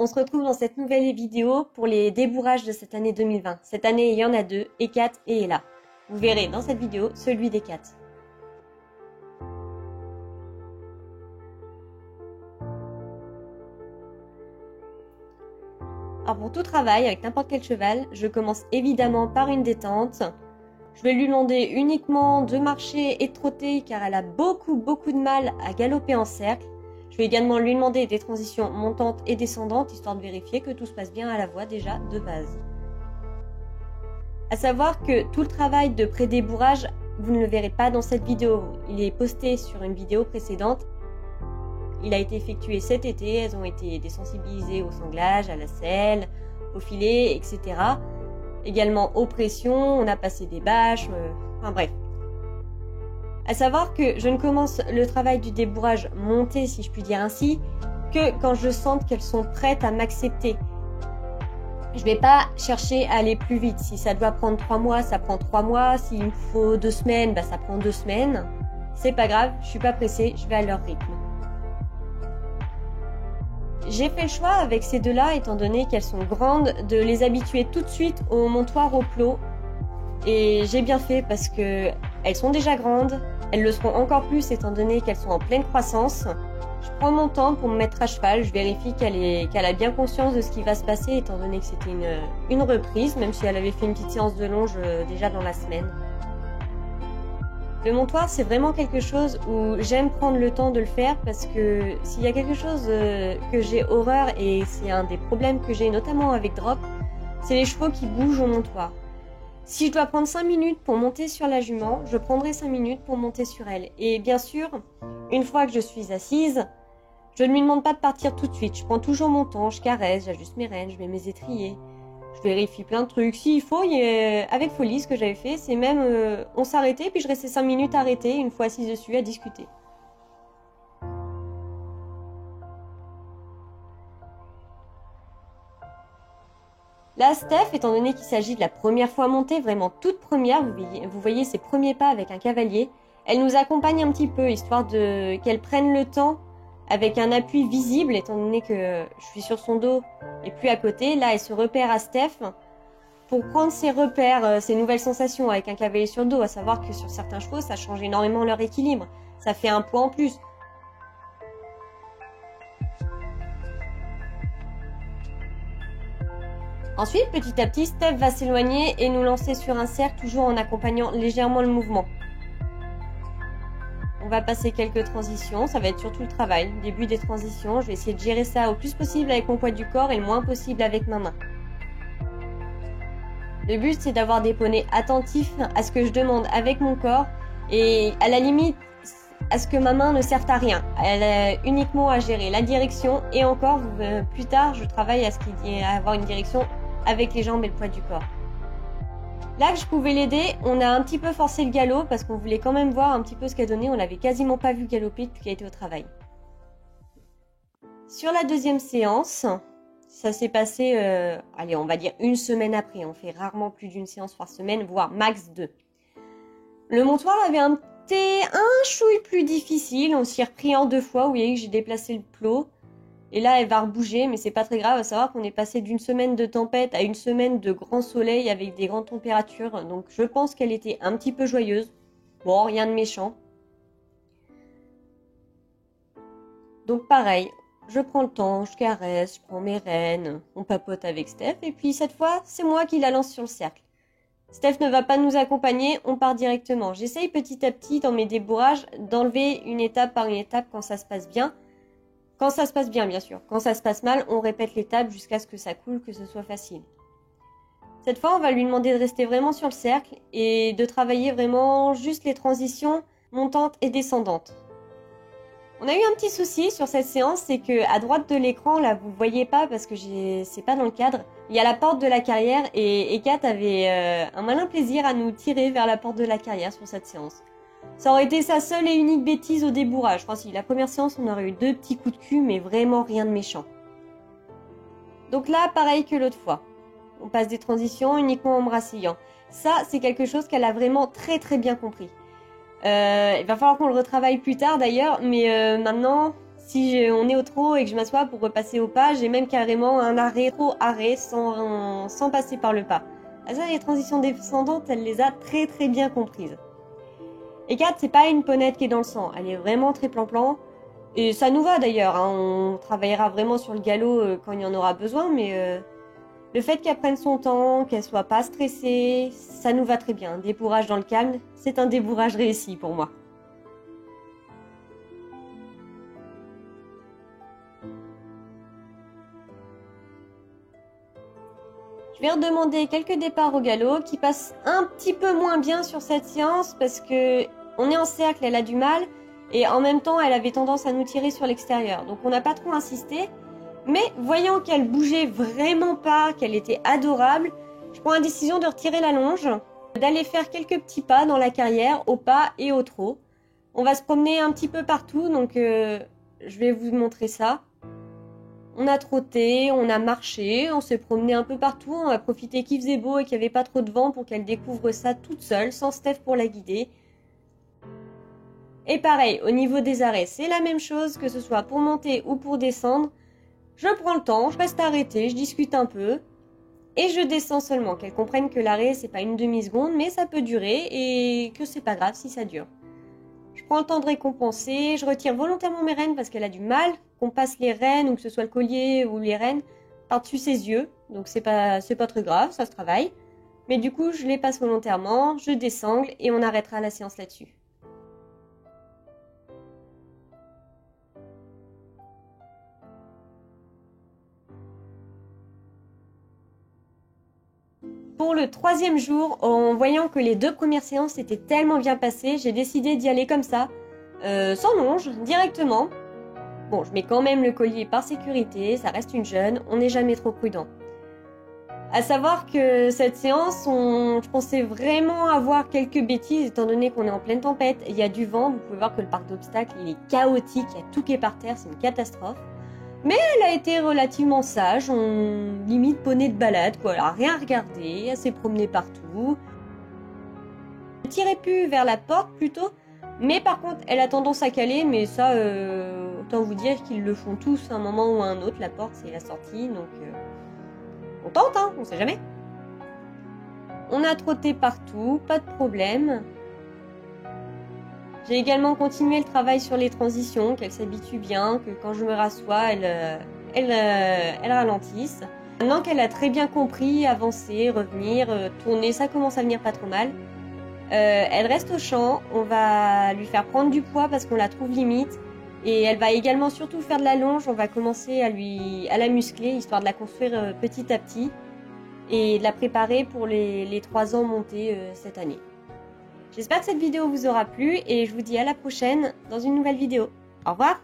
on se retrouve dans cette nouvelle vidéo pour les débourrages de cette année 2020. Cette année, il y en a deux, Hécate et Ella. Vous verrez dans cette vidéo celui d'Hécate. Alors pour tout travail, avec n'importe quel cheval, je commence évidemment par une détente. Je vais lui demander uniquement de marcher et de trotter car elle a beaucoup de mal à galoper en cercle. Je vais également lui demander des transitions montantes et descendantes, histoire de vérifier que tout se passe bien à la voix déjà de base. À savoir que tout le travail de pré-débourrage, vous ne le verrez pas dans cette vidéo. Il est posté sur une vidéo précédente. Il a été effectué cet été, elles ont été désensibilisées au sanglage, à la selle, au filet, etc. Également aux pressions, on a passé des bâches, enfin bref. À savoir que je ne commence le travail du débourrage monté, si je puis dire ainsi, que quand je sens qu'elles sont prêtes à m'accepter. Je vais pas chercher à aller plus vite. Si ça doit prendre 3 mois, ça prend 3 mois. S'il me faut 2 semaines, ça prend 2 semaines. C'est pas grave, je suis pas pressée, je vais à leur rythme. J'ai fait le choix avec ces deux-là, étant donné qu'elles sont grandes, de les habituer tout de suite au montoir au plot. Et j'ai bien fait parce que elles sont déjà grandes, elles le seront encore plus étant donné qu'elles sont en pleine croissance. Je prends mon temps pour me mettre à cheval, je vérifie qu'elle a bien conscience de ce qui va se passer étant donné que c'était une reprise, même si elle avait fait une petite séance de longe déjà dans la semaine. Le montoir, c'est vraiment quelque chose où j'aime prendre le temps de le faire parce que s'il y a quelque chose que j'ai horreur et c'est un des problèmes que j'ai notamment avec Drop, c'est les chevaux qui bougent au montoir. Si je dois prendre 5 minutes pour monter sur la jument, je prendrai 5 minutes pour monter sur elle. Et bien sûr, une fois que je suis assise, je ne lui demande pas de partir tout de suite. Je prends toujours mon temps, je caresse, j'ajuste mes rênes, je mets mes étriers. Je vérifie plein de trucs. S'il faut, avec Folie, ce que j'avais fait, c'est même on s'arrêtait, puis je restais 5 minutes arrêtée, une fois assise dessus, à discuter. Là, Steph, étant donné qu'il s'agit de la première fois montée, vraiment toute première, vous voyez ses premiers pas avec un cavalier, elle nous accompagne un petit peu, histoire qu'elle prenne le temps, avec un appui visible, étant donné que je suis sur son dos et puis à côté. Là, elle se repère à Steph pour prendre ses repères, ses nouvelles sensations avec un cavalier sur le dos, à savoir que sur certains chevaux, ça change énormément leur équilibre. Ça fait un poids en plus. Ensuite, petit à petit, Steph va s'éloigner et nous lancer sur un cercle, toujours en accompagnant légèrement le mouvement. On va passer quelques transitions, ça va être surtout le travail. Début des transitions, je vais essayer de gérer ça au plus possible avec mon poids du corps et le moins possible avec ma main. Le but, c'est d'avoir des poneys attentifs à ce que je demande avec mon corps et à la limite, à ce que ma main ne serve à rien. Elle a uniquement à gérer la direction et encore, plus tard, je travaille à avoir une direction avec les jambes et le poids du corps. Là que je pouvais l'aider, on a un petit peu forcé le galop parce qu'on voulait quand même voir un petit peu ce qu'elle donnait. On l'avait quasiment pas vu galoper depuis qu'elle était au travail. Sur la deuxième séance, ça s'est passé, allez, on va dire une semaine après. On fait rarement plus d'une séance par semaine, voire max 2. Le montoir avait un chouille plus difficile. On s'y est repris en 2 fois. Vous voyez que j'ai déplacé le plot. Et là, elle va rebouger, mais c'est pas très grave. À savoir qu'on est passé d'une semaine de tempête à une semaine de grand soleil avec des grandes températures. Donc je pense qu'elle était un petit peu joyeuse. Bon, rien de méchant. Donc pareil, je prends le temps, je caresse, je prends mes rênes, on papote avec Steph. Et puis cette fois, c'est moi qui la lance sur le cercle. Steph ne va pas nous accompagner, on part directement. J'essaye petit à petit dans mes débourrages d'enlever une étape par une étape quand ça se passe bien. Quand ça se passe bien, bien sûr. Quand ça se passe mal, on répète l'étape jusqu'à ce que ça coule, que ce soit facile. Cette fois, on va lui demander de rester vraiment sur le cercle et de travailler vraiment juste les transitions montantes et descendantes. On a eu un petit souci sur cette séance, c'est que à droite de l'écran, là, vous voyez pas parce que c'est pas dans le cadre. Il y a la porte de la carrière et Hécate avait un malin plaisir à nous tirer vers la porte de la carrière sur cette séance. Ça aurait été sa seule et unique bêtise au débourrage. Enfin, si la première séance, on aurait eu 2 petits coups de cul, mais vraiment rien de méchant. Donc là, pareil que l'autre fois. On passe des transitions uniquement en me rasseyant. Ça, c'est quelque chose qu'elle a vraiment très bien compris. Il va falloir qu'on le retravaille plus tard d'ailleurs, mais maintenant, Si on est au trot et que je m'assois pour repasser au pas, j'ai même carrément un arrêt sans passer par le pas. Ah, ça, les transitions descendantes, elle les a très très bien comprises. Et Kat, c'est pas une ponette qui est dans le sang, elle est vraiment très plan-plan. Et ça nous va d'ailleurs, hein. On travaillera vraiment sur le galop quand il y en aura besoin, mais le fait qu'elle prenne son temps, qu'elle soit pas stressée, ça nous va très bien. Un débourrage dans le calme, c'est un débourrage réussi pour moi. Je vais redemander quelques départs au galop qui passent un petit peu moins bien sur cette séance parce que on est en cercle, elle a du mal et en même temps elle avait tendance à nous tirer sur l'extérieur. Donc on n'a pas trop insisté, mais voyant qu'elle bougeait vraiment pas, qu'elle était adorable, je prends la décision de retirer la longe, d'aller faire quelques petits pas dans la carrière, au pas et au trot. On va se promener un petit peu partout, donc je vais vous montrer ça. On a trotté, on a marché, on s'est promené un peu partout, on a profité qu'il faisait beau et qu'il n'y avait pas trop de vent pour qu'elle découvre ça toute seule, sans Steph pour la guider. Et pareil, au niveau des arrêts, c'est la même chose, que ce soit pour monter ou pour descendre. Je prends le temps, je reste arrêtée, je discute un peu, et je descends seulement, qu'elle comprenne que l'arrêt, c'est pas une demi-seconde, mais ça peut durer, et que c'est pas grave si ça dure. Je prends le temps de récompenser, je retire volontairement mes rênes parce qu'elle a du mal qu'on passe les rênes ou que ce soit le collier ou les rênes par-dessus ses yeux. Donc c'est pas très grave, ça se travaille. Mais du coup, je les passe volontairement, je désangle et on arrêtera la séance là-dessus. Pour le 3e jour, en voyant que les 2 premières séances étaient tellement bien passées, j'ai décidé d'y aller comme ça, sans longe, directement. Bon, je mets quand même le collier par sécurité, ça reste une jeune, on n'est jamais trop prudent. À savoir que cette séance, je pensais vraiment avoir quelques bêtises, étant donné qu'on est en pleine tempête, il y a du vent, vous pouvez voir que le parc d'obstacles il est chaotique, il y a tout qui est par terre, c'est une catastrophe. Mais elle a été relativement sage, limite poney de balade, quoi. Elle a rien regardé, elle s'est promenée partout. Elle tirait plus vers la porte plutôt, mais par contre elle a tendance à caler, mais ça, autant vous dire qu'ils le font tous à un moment ou à un autre, la porte c'est la sortie, donc on tente, hein, on sait jamais. On a trotté partout, pas de problème. J'ai également continué le travail sur les transitions, qu'elle s'habitue bien, que quand je me rassois, elle ralentisse. Maintenant qu'elle a très bien compris, avancer, revenir, tourner, ça commence à venir pas trop mal. Elle reste au champ, on va lui faire prendre du poids parce qu'on la trouve limite. Et elle va également surtout faire de la longe, on va commencer à la muscler, histoire de la construire petit à petit. Et de la préparer pour les 3 ans montés cette année. J'espère que cette vidéo vous aura plu et je vous dis à la prochaine dans une nouvelle vidéo. Au revoir!